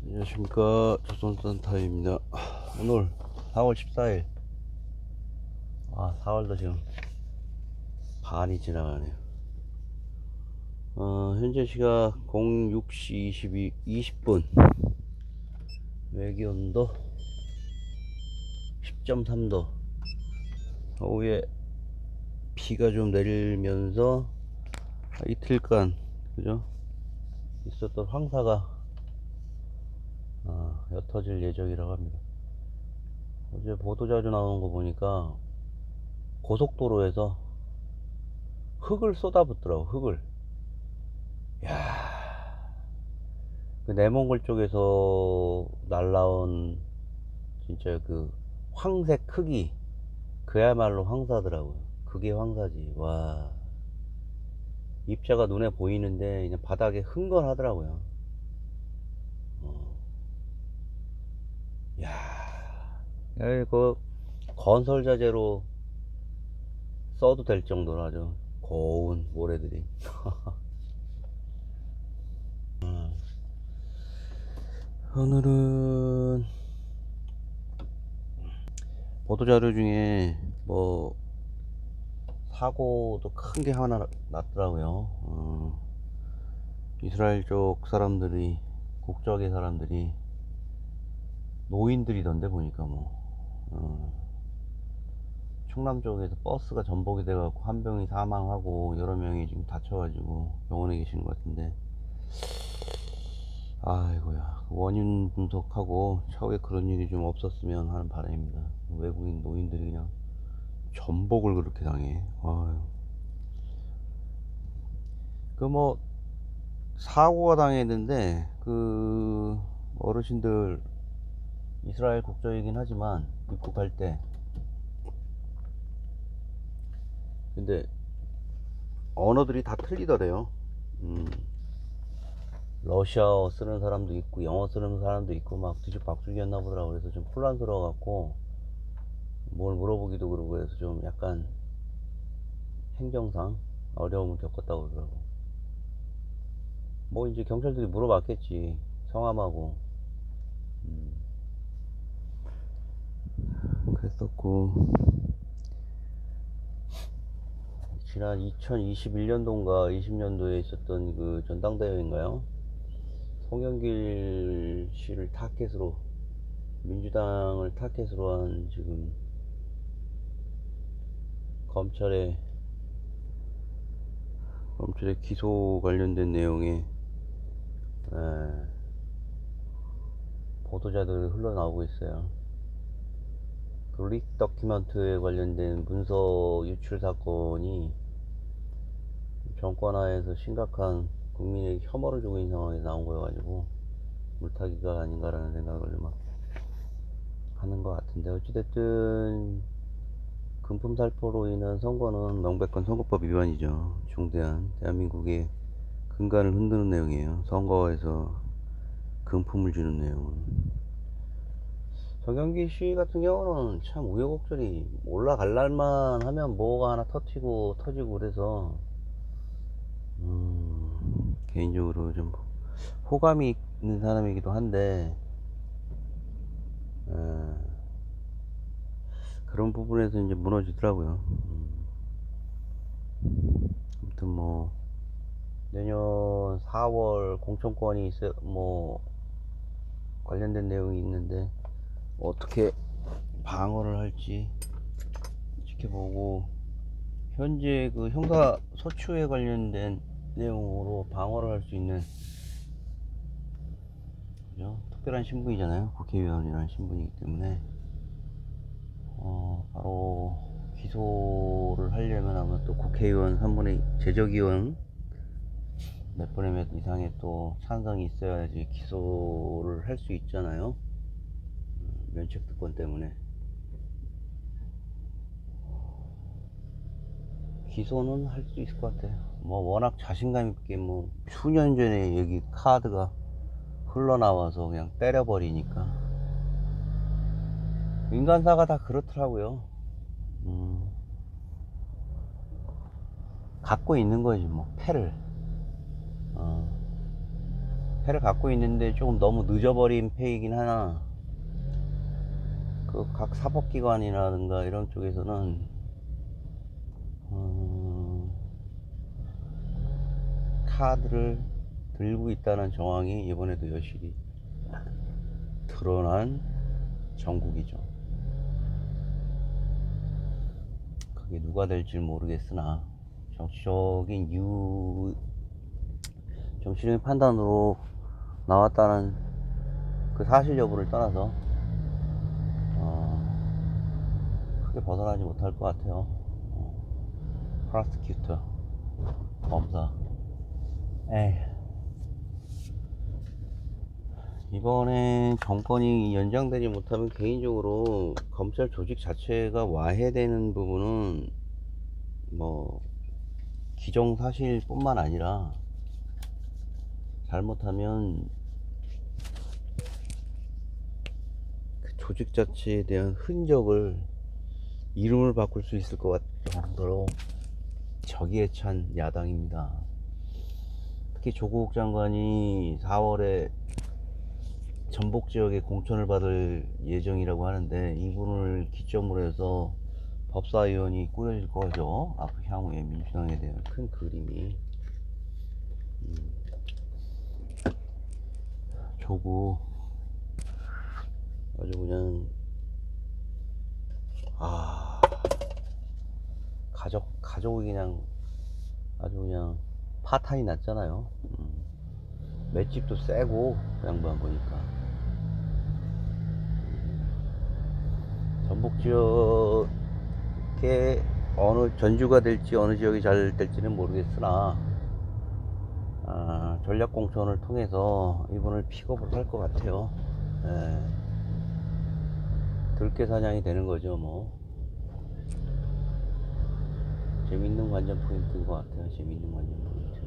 안녕하십니까, 조선산타입니다. 오늘 4월 14일. 4월도 지금 반이 지나가네요. 현재 시각 06시 20분. 외기온도 10.3도. 오후에 비가 좀 내리면서 이틀간 그죠? 있었던 황사가 옅어질 예정이라고 합니다. 어제 보도자료 나오는 거 보니까 고속도로에서 흙을 쏟아붓더라고. 흙을. 야, 그 내몽골 쪽에서 날라온 진짜 그 황색 흙이 그야말로 황사더라고요. 그게 황사지. 와, 입자가 눈에 보이는데 그냥 바닥에 흥건하더라고요. 야, 그 건설 자재로 써도 될 정도로 아주 고운 모래들이. 오늘은 보도자료 중에 뭐 사고도 큰 게 하나 났더라고요. 이스라엘 쪽 사람들이, 국적의 사람들이 노인들이던데 보니까 충남 쪽에서 버스가 전복이 돼갖고 한 명이 사망하고 여러 명이 지금 다쳐가지고 병원에 계시는 것 같은데, 아이고야, 원인 분석하고 차후에 그런 일이 좀 없었으면 하는 바람입니다. 외국인 노인들이 그냥 전복을 그렇게 당해. 그 뭐 사고가 당했는데 그 어르신들 이스라엘 국적이긴 하지만 입국할 때, 근데 언어들이 다 틀리더래요. 러시아어 쓰는 사람도 있고 영어 쓰는 사람도 있고 막 뒤죽박죽이었나 보더라고. 그래서 좀 혼란스러워 갖고 뭘 물어보기도 그러고, 그래서 좀 약간 행정상 어려움을 겪었다고 그러더라고. 뭐 이제 경찰들이 물어봤겠지, 성함하고. 그랬었고, 지난 2021년도인가 20년도에 있었던 그 전당대회인가요? 송영길 씨를 타겟으로, 민주당을 타겟으로 한 지금 검찰의 기소 관련된 내용의 보도자들이 흘러나오고 있어요. 그 릭 더큐먼트에 관련된 문서 유출 사건이 정권하에서 심각한 국민에게 혐오를 주고 있는 상황에서 나온 거여가지고 물타기가 아닌가라는 생각을 막 하는 것 같은데, 어찌됐든 금품 살포로 인한 선거는 명백한 선거법 위반이죠. 중대한 대한민국의 근간을 흔드는 내용이에요. 선거에서 금품을 주는 내용은. 정경기 씨 같은 경우는 참 우여곡절이, 올라갈날만 하면 뭐가 하나 터지고 그래서 개인적으로 좀 호감이 있는 사람이기도 한데, 그런 부분에서 이제 무너지더라고요. 아무튼 뭐 내년 4월 공천권이 있어, 뭐 관련된 내용이 있는데 어떻게 방어를 할지 지켜보고, 현재 그 형사 소추에 관련된 내용으로 방어를 할 수 있는, 그죠? 특별한 신분이잖아요. 국회의원이라는 신분이기 때문에 바로 기소를 하려면 아마 또 국회의원 3분의 제적의원 몇 분의 몇 이상의 또 찬성이 있어야지 기소를 할 수 있잖아요. 면책특권 때문에. 기소는 할 수 있을 것 같아요. 뭐 워낙 자신감 있게 뭐 수년 전에 여기 카드가 흘러나와서 그냥 때려버리니까. 인간사가 다 그렇더라고요. 갖고 있는 거지 뭐 패를. 패를 갖고 있는데 조금 너무 늦어버린 패이긴 하나, 그 각 사법기관이라든가 이런 쪽에서는 카드를 들고 있다는 정황이 이번에도 여실히 드러난 정국이죠. 그게 누가 될지 모르겠으나 정치적인 판단으로 나왔다는 그 사실 여부를 떠나서 크게 벗어나지 못할 것 같아요. 프로스큐터, 검사. 이번에 정권이 연장되지 못하면 개인적으로 검찰 조직 자체가 와해되는 부분은 뭐 기정사실 뿐만 아니라 잘못하면 그 조직 자체에 대한 흔적을, 이름을 바꿀 수 있을 것 같을 정도로 적의에 찬 야당입니다. 특히 조국 장관이 4월에 전북 지역에 공천을 받을 예정이라고 하는데, 이분을 기점으로 해서 법사위원이 꾸려질 거죠. 앞으로 향후에 민주당에 대한 큰 그림이. 조국 아주 그냥 가족이 그냥 아주 그냥 파탄이 났잖아요. 맷집도 세고 그 양반 보니까. 전북 지역에 어느 전주가 될지 어느 지역이 잘 될지는 모르겠으나 전략 공천을 통해서 이분을 픽업을 할 것 같아요. 들깨 사냥이 되는 거죠. 뭐 재밌는 관전 포인트인 것 같아요. 재밌는 관전 포인트.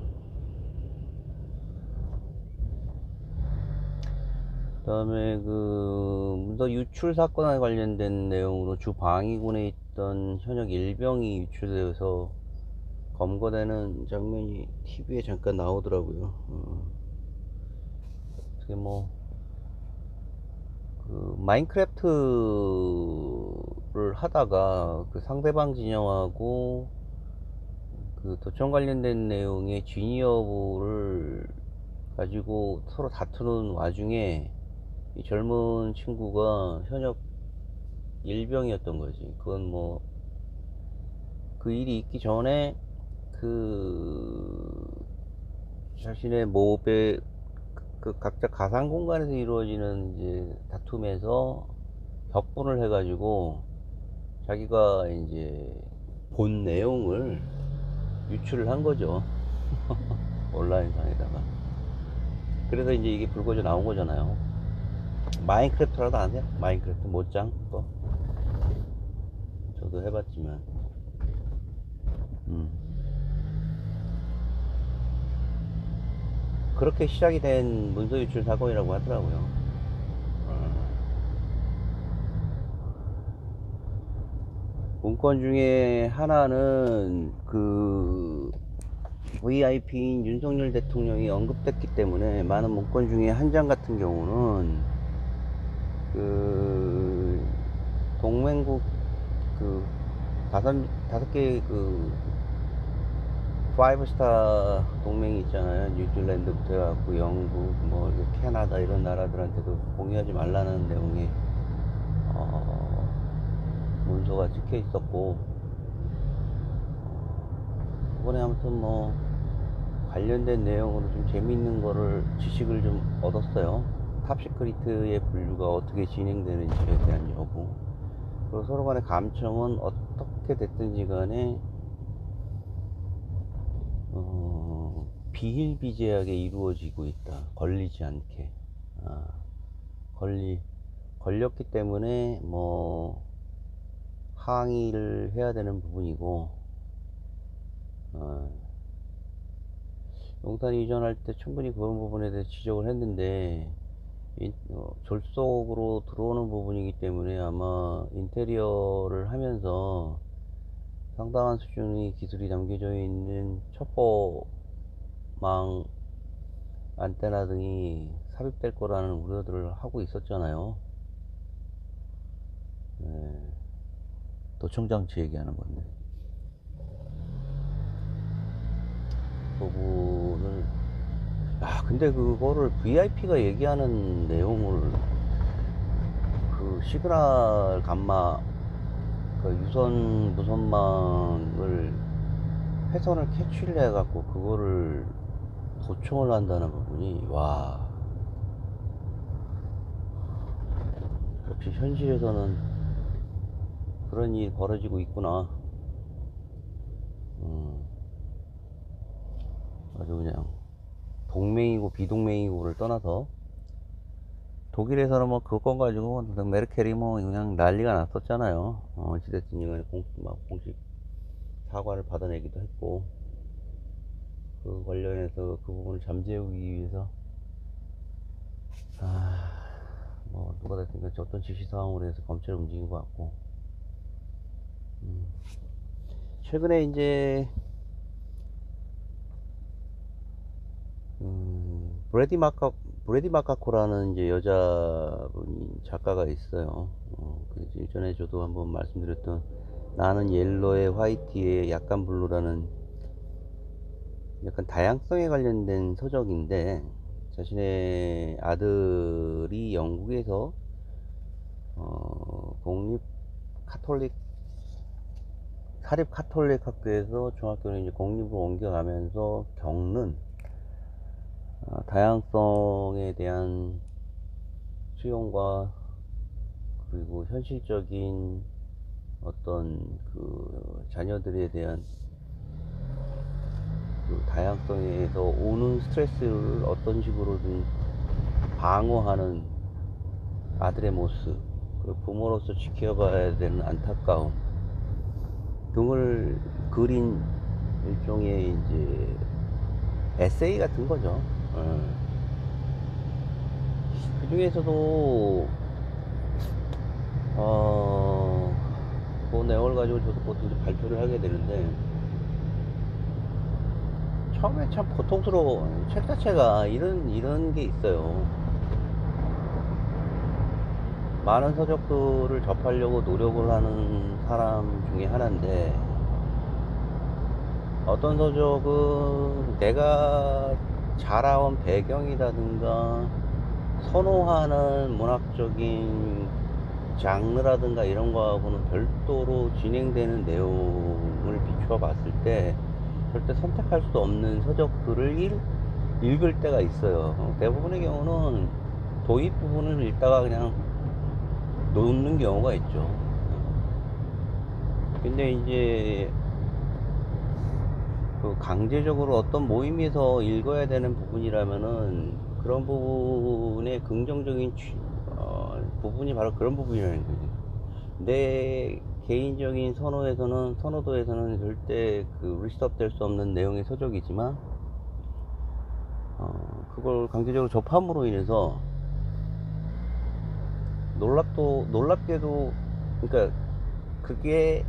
그 다음에 그 문서 유출 사건에 관련된 내용으로 주 방위군에 있던 현역 일병이 유출되어서 검거되는 장면이 TV에 잠깐 나오더라고요. 어떻게 뭐 그 마인크래프트를 하다가 그 상대방 진영하고 그 도청 관련된 내용의 진위 여부를 가지고 서로 다투는 와중에 이 젊은 친구가 현역 일병이었던 거지. 그건 뭐 그 일이 있기 전에 그 자신의 몹에 그 각자 가상 공간에서 이루어지는 이제 다툼에서 격분을 해가지고 자기가 이제 본 내용을 유출을 한 거죠. 온라인상에다가. 그래서 이제 이게 불거져 나온 거잖아요. 마인크래프트라도 아세요? 마인크래프트 못장 거 저도 해봤지만 그렇게 시작이 된 문서 유출 사건이라고 하더라고요. 문건 중에 하나는 그 VIP인 윤석열 대통령이 언급됐기 때문에 많은 문건 중에 한 장 같은 경우는 그 동맹국 그 다섯 개 그 5스타 동맹이 있잖아요. 뉴질랜드부터 해갖고 영국, 뭐 캐나다 이런 나라들한테도 공유하지 말라는 내용의 문서가 찍혀 있었고, 이번에 아무튼 뭐 관련된 내용으로 좀 재미있는 거를 지식을 좀 얻었어요. 탑시크리트의 분류가 어떻게 진행되는지에 대한 여부, 그리고 서로 간의 감청은 어떻게 됐든지 간에 비일비재하게 이루어지고 있다. 걸리지 않게. 걸렸기 때문에 뭐 항의를 해야 되는 부분이고, 용탄 이전할 때 충분히 그런 부분에 대해 지적을 했는데, 졸속으로 들어오는 부분이기 때문에 아마 인테리어를 하면서 상당한 수준의 기술이 담겨져 있는 첩보망 안테나 등이 삽입될 거라는 우려들을 하고 있었잖아요. 네. 도청장치 얘기하는 건데 그 부분을 근데 그거를 VIP가 얘기하는 내용을 그 시그널 감마 그 유선 무선망을 회선을 캐치를 해갖고 그거를 도청을 한다는 부분이 역시 현실에서는 그런 일이 벌어지고 있구나. 아주 그냥 동맹이고 비동맹이고를 떠나서 독일에서는 뭐 그건 가지고 메르켈이 뭐 그냥 난리가 났었잖아요. 어찌됐든 이번에 공식 사과를 받아내기도 했고, 그 관련해서 그 부분을 잠재우기 위해서 뭐 누가 됐든 어떤 지시사항으로 해서 검찰을 움직인 것 같고, 최근에 이제 브래디 마카코라는 이제 여자분이 작가가 있어요. 일전에 저도 한번 말씀드렸던 나는 옐로에 화이트에 약간 블루라는 약간 다양성에 관련된 서적인데, 자신의 아들이 영국에서 공립 카톨릭 사립 카톨릭 학교에서 중학교를 이제 공립으로 옮겨가면서 겪는 다양성에 대한 수용과 그리고 현실적인 어떤 그 자녀들에 대한 그 다양성에서 오는 스트레스를 어떤 식으로든 방어하는 아들의 모습, 그리고 부모로서 지켜봐야 되는 안타까움 등을 그린 일종의 이제 에세이 같은 거죠. 그 중에서도 그 내용을 가지고 저도 어떻게 발표를 하게 되는데, 처음에 참 고통스러워. 책 자체가 이런 게 있어요. 많은 서적들을 접하려고 노력을 하는 사람 중에 하나인데, 어떤 서적은 내가 자라온 배경이라든가 선호하는 문학적인 장르라든가 이런 거하고는 별도로 진행되는 내용을 비추어 봤을 때 절대 선택할 수 없는 서적들을 읽을 때가 있어요. 대부분의 경우는 도입 부분을 읽다가 그냥 놓는 경우가 있죠. 근데 이제 그 강제적으로 어떤 모임에서 읽어야 되는 부분이라면은 그런 부분의 긍정적인 부분이 바로 그런 부분이라는 거지. 내 개인적인 선호도에서는 절대 그 리스트업 될 수 없는 내용의 서적이지만, 그걸 강제적으로 접함으로 인해서 놀랍게도, 그러니까 그게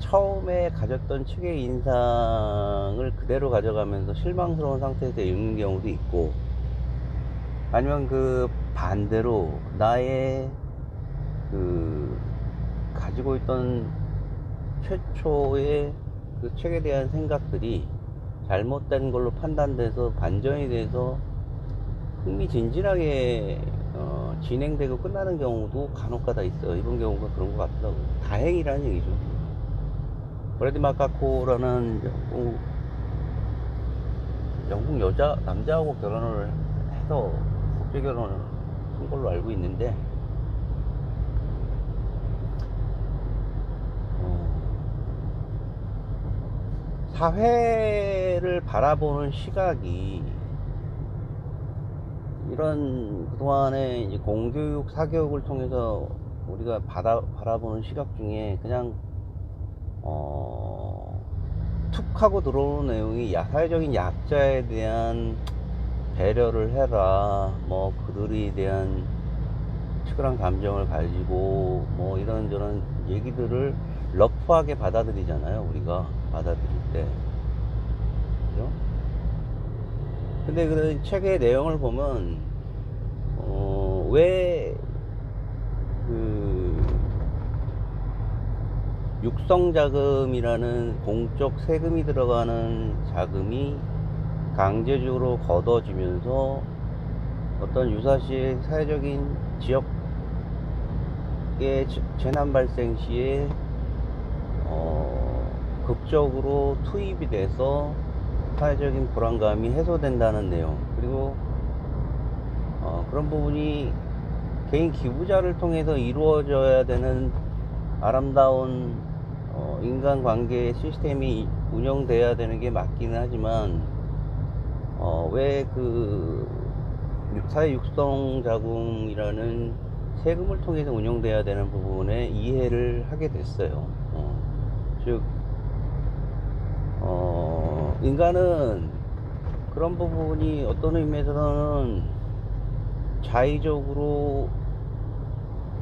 처음에 가졌던 책의 인상을 그대로 가져가면서 실망스러운 상태에서 읽는 경우도 있고, 아니면 그 반대로 나의 그 가지고 있던 최초의 그 책에 대한 생각들이 잘못된 걸로 판단돼서 반전이 돼서 흥미진진하게 진행되고 끝나는 경우도 간혹가다 있어요. 이번 경우가 그런 것 같더라고요. 다행이라는 얘기죠. 브래디 마카코라는 영국 남자하고 결혼을 해서 국제 결혼을 한 걸로 알고 있는데, 사회를 바라보는 시각이 이런 그동안에 이제 공교육, 사교육을 통해서 우리가 바라보는 시각 중에 그냥 툭 하고 들어오는 내용이 사회적인 약자에 대한 배려를 해라, 뭐 그들에 대한 치열한 감정을 가지고 뭐 이런저런 얘기들을 러프하게 받아들이잖아요. 우리가 받아들일 때, 그죠? 근데 그 책의 내용을 보면 왜 그 육성자금이라는 공적 세금이 들어가는 자금이 강제적으로 걷어지면서 어떤 유사시의 사회적인 지역의 재난 발생 시에 극적으로 투입이 돼서 사회적인 불안감이 해소된다는 내용, 그리고 그런 부분이 개인 기부자를 통해서 이루어져야 되는 아름다운 인간관계 시스템이 운영돼야 되는 게 맞기는 하지만 왜 그 사회 육성 자금이라는 세금을 통해서 운영돼야 되는 부분에 이해를 하게 됐어요. 즉 인간은 그런 부분이 어떤 의미에서는 자의적으로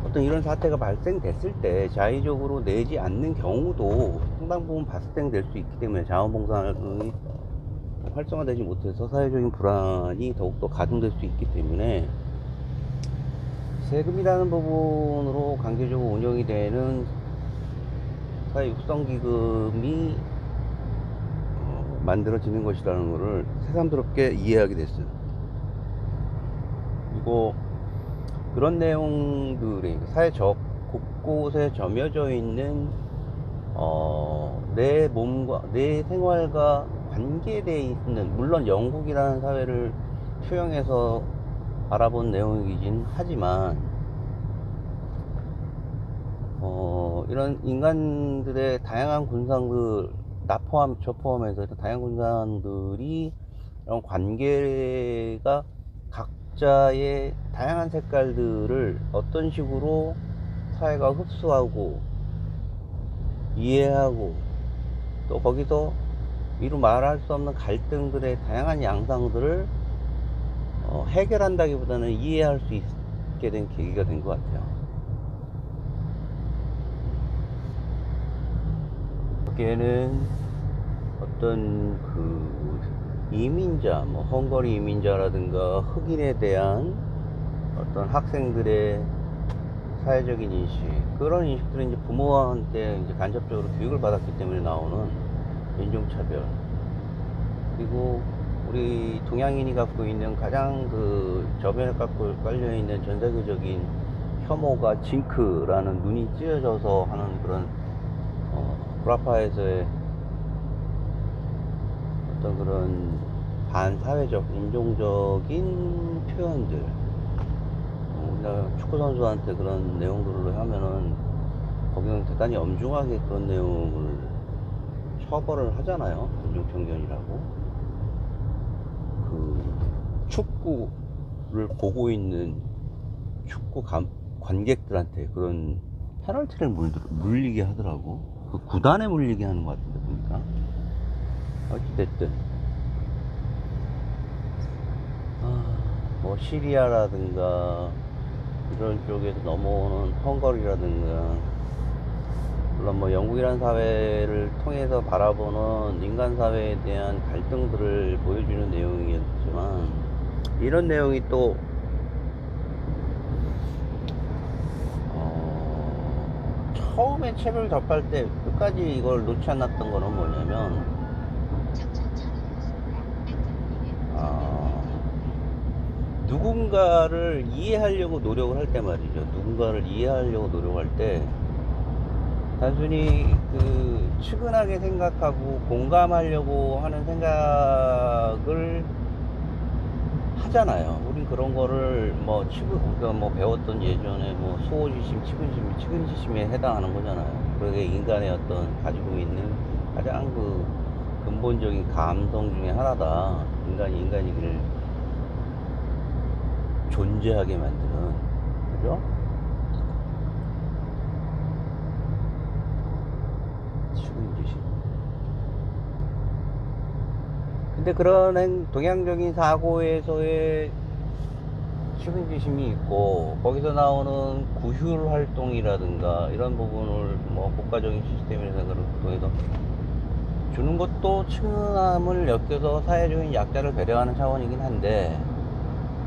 어떤 이런 사태가 발생됐을 때 자의적으로 내지 않는 경우도 상당 부분 발생될 수 있기 때문에 자원봉사의 활성화되지 못해서 사회적인 불안이 더욱더 가중될 수 있기 때문에 세금이라는 부분으로 강제적으로 운영이 되는 사회 육성기금이 만들어지는 것이라는 것을 새삼스럽게 이해하게 됐어요. 그리고 그런 내용들이 사회 곳곳에 점여져 있는 내 몸과 내 생활과 관계되어 있는, 물론 영국이라는 사회를 투영해서 알아본 내용이긴 하지만 이런 인간들의 다양한 군상들, 나 포함 저 포함해서 다양한 군상들이 이런 관계가 각자의 다양한 색깔들을 어떤 식으로 사회가 흡수하고 이해하고, 또 거기서 이루 말할 수 없는 갈등들의 다양한 양상들을 해결한다기보다는 이해할 수 있게 된 계기가 된 것 같아요. 여기에는 어떤 그 이민자, 뭐 헝가리 이민자라든가 흑인에 대한 어떤 학생들의 사회적인 인식, 그런 인식들은 이제 부모한테 이제 간접적으로 교육을 받았기 때문에 나오는 인종차별, 그리고 우리 동양인이 갖고 있는 가장 그 저변에 깔려 있는 전 세계적인 혐오가 징크라는 눈이 찢어져서 하는 그런 브라파에서의 어떤 그런 반사회적 인종적인 표현들, 축구 선수한테 그런 내용들을 하면은 거기는 대단히 엄중하게 그런 내용을 처벌을 하잖아요. 인종평견이라고. 그 축구를 보고 있는 축구 관객들한테 그런 페널티를 물리게 하더라고. 그 구단에 물리게 하는 것 같은데 보니까. 어찌됐든 뭐 시리아라든가 이런 쪽에서 넘어오는 헝가리라든가, 물론 뭐 영국이라는 사회를 통해서 바라보는 인간 사회에 대한 갈등들을 보여주는 내용이었지만, 이런 내용이 또 처음에 책을 접할 때 끝까지 이걸 놓지 않았던 거는 뭐냐면, 누군가를 이해하려고 노력을 할 때 말이죠. 누군가를 이해하려고 노력할 때 단순히 그 측은하게 생각하고 공감하려고 하는 생각을 하잖아요. 우린 그런 거를 뭐 우리가 뭐 배웠던 예전에 뭐 수호지심, 측은지심에 해당하는 거잖아요. 그게 인간의 어떤 가지고 있는 가장 그 근본적인 감성 중에 하나다. 인간이기를 존재하게 만드는, 그죠? 측은지심. 근데 그런 동양적인 사고에서의 측은지심이 있고, 거기서 나오는 구휼 활동이라든가 이런 부분을 뭐 국가적인 시스템이라든가 그런 통해서 주는 것도 친근함을 엮여서 사회적인 약자를 배려하는 차원이긴 한데,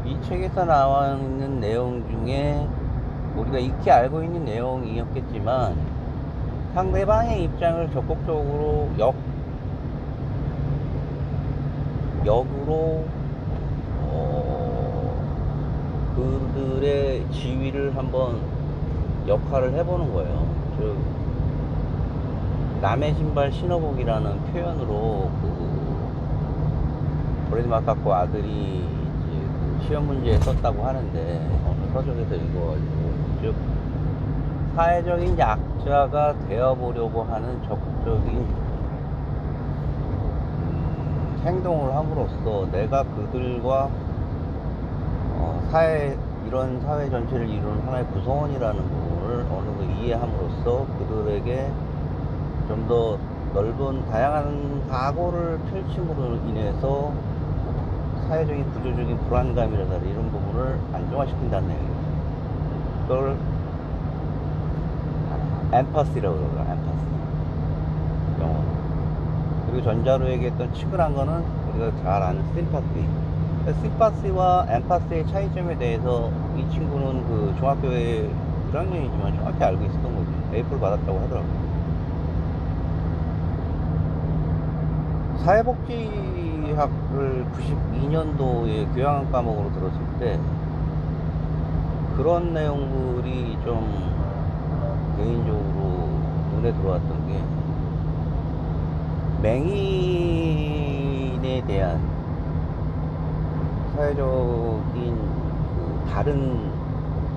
이 책에서 나와 있는 내용 중에 우리가 익히 알고 있는 내용이었겠지만 상대방의 입장을 적극적으로 역으로 그들의 지위를 한번 역할을 해보는 거예요. 즉 남의 신발 신어보기라는 표현으로 브래디 마카코 아들이 이제 그 시험 문제에 썼다고 하는데, 어느 서적에서 읽어가지고, 즉 사회적인 약자가 되어보려고 하는 적극적인 행동을 함으로써 내가 그들과 이런 사회 전체를 이루는 하나의 구성원이라는 부분을 어느 정도 이해함으로써 그들에게 좀 더 넓은 다양한 사고를 펼침으로 인해서 사회적인 구조적인 불안감이라든지 이런 부분을 안정화시킨다는 얘기예요. 그걸 엠파시라고 그러죠. 엠파시, 영어로. 그리고 전자로 얘기했던 친근한 거는 우리가 잘 아는 심파시. 심파시와 엠파시의 차이점에 대해서 이 친구는 그 중학교에 1학년이지만 정확히 알고 있었던 거지. A플 받았다고 하더라고요. 사회복지학을 92년도에 교양학 과목으로 들었을 때 그런 내용들이 좀 개인적으로 눈에 들어왔던 게, 맹인에 대한 사회적인 그 다른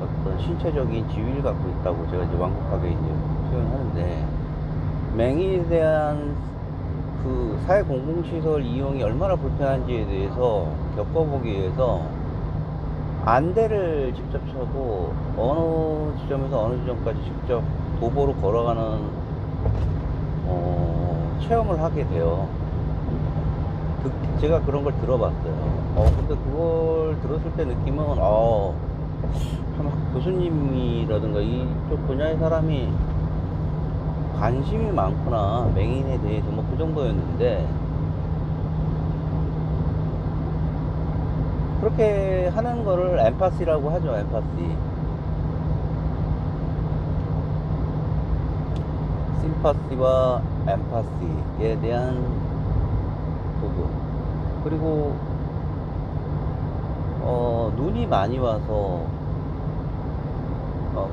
어떤 신체적인 지위를 갖고 있다고 제가 이제 완곡하게 이제 표현하는데, 맹인에 대한 그 사회 공공시설 이용이 얼마나 불편한지에 대해서 겪어보기 위해서 안대를 직접 차고 어느 지점에서 어느 지점까지 직접 도보로 걸어가는 체험을 하게 돼요. 제가 그런 걸 들어봤어요. 근데 그걸 들었을 때 느낌은 참 교수님이라든가 이쪽 분야의 사람이 관심이 많구나, 맹인에 대해서. 뭐 그 정도였는데, 그렇게 하는 거를 엠파시라고 하죠. 엠파시. 심파시와 엠파시에 대한 부분. 그리고 눈이 많이 와서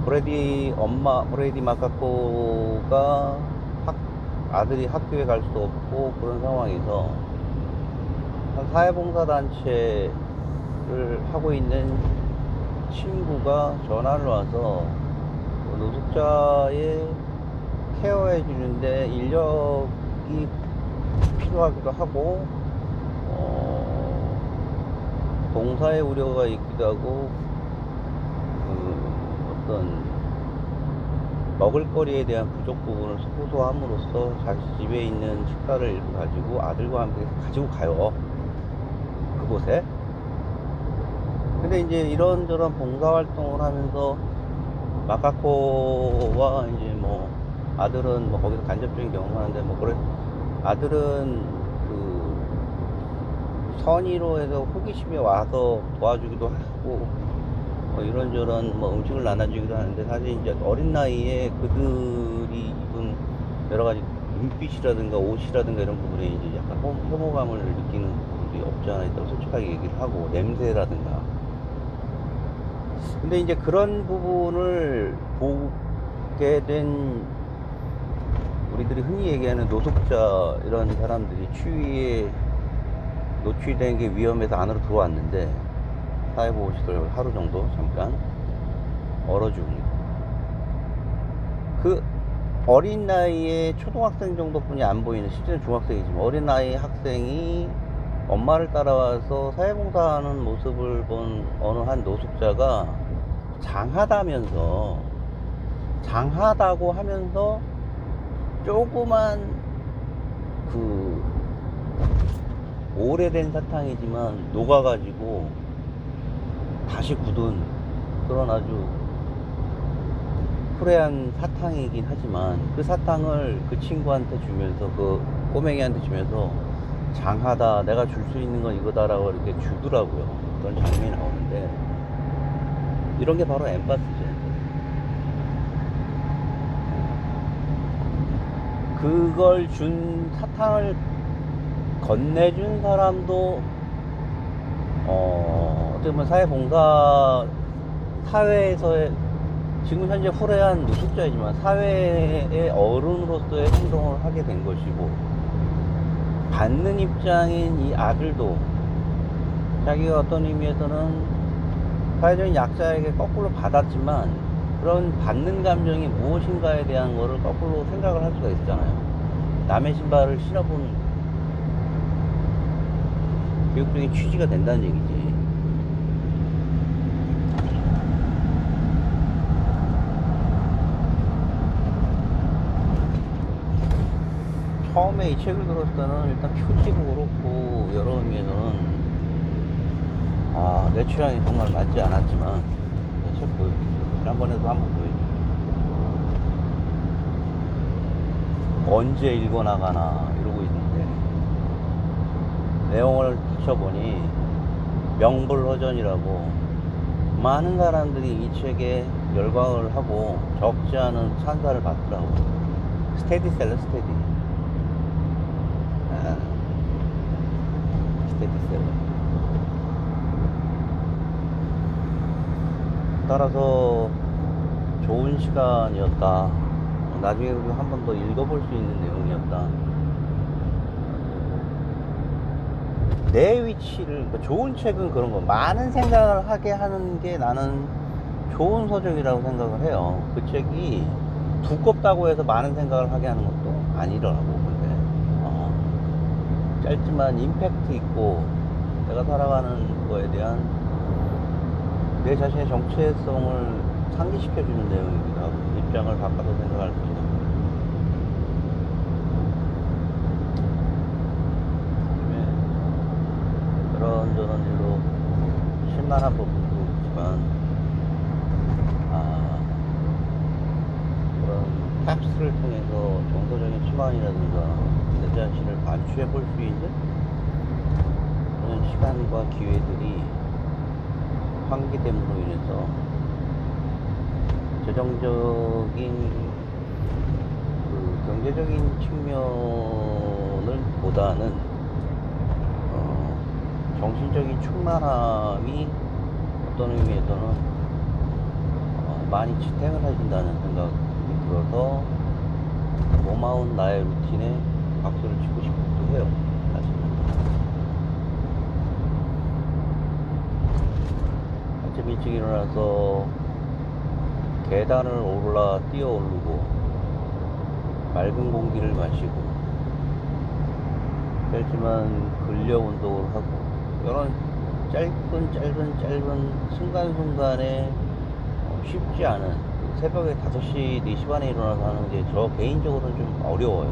브래디 마카코가 아들이 학교에 갈 수도 없고 그런 상황에서 한 사회봉사단체를 하고 있는 친구가 전화를 와서 노숙자의 케어해 주는데 인력이 필요하기도 하고 동사의 우려가 있기도 하고, 어떤 먹을거리에 대한 부족 부분을 호소함으로써 자기 집에 있는 식사를 일부 가지고 아들과 함께 가지고 가요, 그곳에. 근데 이제 이런저런 봉사활동을 하면서 마카코와 이제 뭐 아들은 뭐 거기서 간접적인 경험을 하는데, 뭐 그래, 아들은 그 선의로 해서 호기심에 와서 도와주기도 하고 뭐 이런저런 뭐 음식을 나눠주기도 하는데, 사실 이제 어린 나이에 그들이 입은 여러 가지 눈빛이라든가 옷이라든가 이런 부분에 이제 약간 혐오감을 느끼는 부분이 없지 않아 있다고 솔직하게 얘기를 하고, 냄새라든가. 근데 이제 그런 부분을 보게 된 우리들이 흔히 얘기하는 노숙자, 이런 사람들이 추위에 노출된 게 위험해서 안으로 들어왔는데, 사회보호시설 하루 정도 잠깐 얼어 죽으니까. 그 어린 나이에 초등학생 정도뿐이 안 보이는, 실제는 중학생이지만 어린 나이 학생이 엄마를 따라와서 사회봉사하는 모습을 본 어느 한 노숙자가 장하다고 하면서 조그만 그 오래된 사탕이지만 녹아가지고 다시 굳은 그런 아주 푸레한 사탕이긴 하지만, 그 사탕을 그 친구한테 주면서 그 꼬맹이한테 주면서 장하다, 내가 줄 수 있는 건 이거다라고 이렇게 주더라고요. 그런 장면이 나오는데, 이런 게 바로 엠파스죠. 그걸 준 사탕을 건네준 사람도 어떻게 보면 사회봉사, 사회에서의 지금 현재 후레한 노숙자이지만 사회의 어른으로서의 행동을 하게 된 것이고, 받는 입장인 이 아들도 자기가 어떤 의미에서는 사회적인 약자에게 거꾸로 받았지만, 그런 받는 감정이 무엇인가에 대한 거를 거꾸로 생각을 할 수가 있잖아요. 남의 신발을 신어본 교육적인 취지가 된다는 얘기지. 처음에 이 책을 들었을 때는 일단 표지도 그렇고 여러 의미에서는 내 취향이 정말 맞지 않았지만, 이 책 보여드릴게요. 지난번에도 한번 보여드릴게요. 언제 읽어나가나 이러고 있는데, 내용을 붙여보니 명불허전이라고 많은 사람들이 이 책에 열광을 하고 적지 않은 찬사를 받더라고요. 스테디셀러, 스테디. 스테디셀러. 따라서 좋은 시간이었다. 나중에 한 번 더 읽어볼 수 있는 내용이었다. 내 위치를, 그러니까 좋은 책은 그런 거, 많은 생각을 하게 하는 게 나는 좋은 서적이라고 생각을 해요. 그 책이 두껍다고 해서 많은 생각을 하게 하는 것도 아니더라고. 근데 짧지만 임팩트 있고 내가 살아가는 거에 대한 내 자신의 정체성을 상기시켜주는 내용이기도 하고, 입장을 바꿔서 생각할 수 있는. 그런저런 일로 심란한 부분도 있지만, 그런 탑스를 통해서 정서적인 수만이라든가 내 자신을 반추해 볼 수 있는 그런 시간과 기회들이 환기됨으로 인해서 재정적인 그 경제적인 측면을 보다는 정신적인 충만함이 어떤 의미에서는 많이 지탱을 해준다는 생각이 들어서 고마운 나의 루틴에 박수를 치고 싶기도 해요. 사실 아침 일찍 일어나서 계단을 뛰어 오르고 맑은 공기를 마시고 짧지만 근력 운동을 하고, 이런 짧은 순간순간에 쉽지 않은, 새벽에 5시, 4시 반에 일어나서 하는 게 저 개인적으로는 좀 어려워요.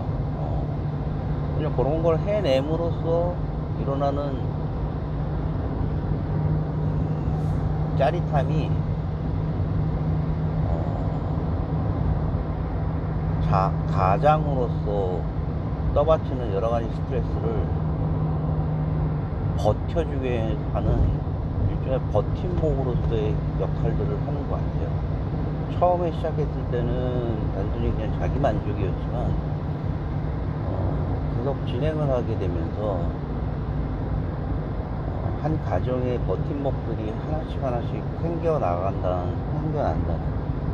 그냥 그런 걸 해냄으로써 일어나는 짜릿함이 가장으로서 떠받치는 여러 가지 스트레스를 버텨주게 하는 일종의 버팀목으로서의 역할들을 하는 것 같아요. 처음에 시작했을 때는 단순히 그냥 자기 만족이었지만, 계속 진행을 하게 되면서 한 가정의 버팀목들이 하나씩 생겨난다는.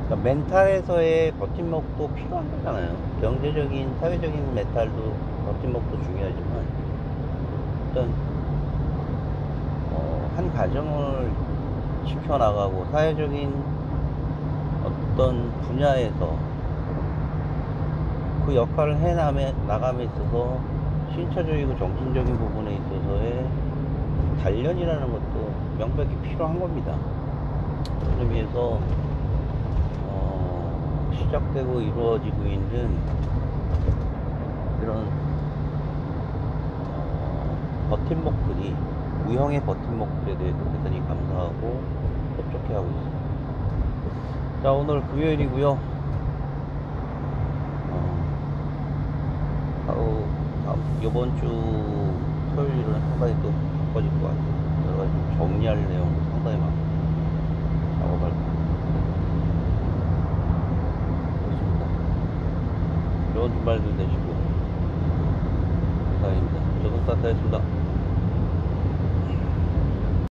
그러니까 멘탈에서의 버팀목도 필요한 거잖아요. 경제적인, 사회적인 멘탈도 버팀목도 중요하지만, 일단 한 가정을 지켜나가고 사회적인 어떤 분야에서 그 역할을 나감에 있어서 신체적이고 정신적인 부분에 있어서의 단련이라는 것도 명백히 필요한 겁니다. 그런 의미에서 시작되고 이루어지고 있는 이런 버팀목들이, 우형의 버팀목들에 대해서 대단히 감사하고 흡족해하고 있습니다. 자, 오늘 금요일이고요. 바로 다음 요번 주 토요일은 상당히 또 바빠질 것 같아요. 여러 가지 좀 정리할 내용도 상당히 많고 작업할 거 그렇습니다. 좋은 주말들 되시고 감사합니다. 저도 스타트하겠습니다.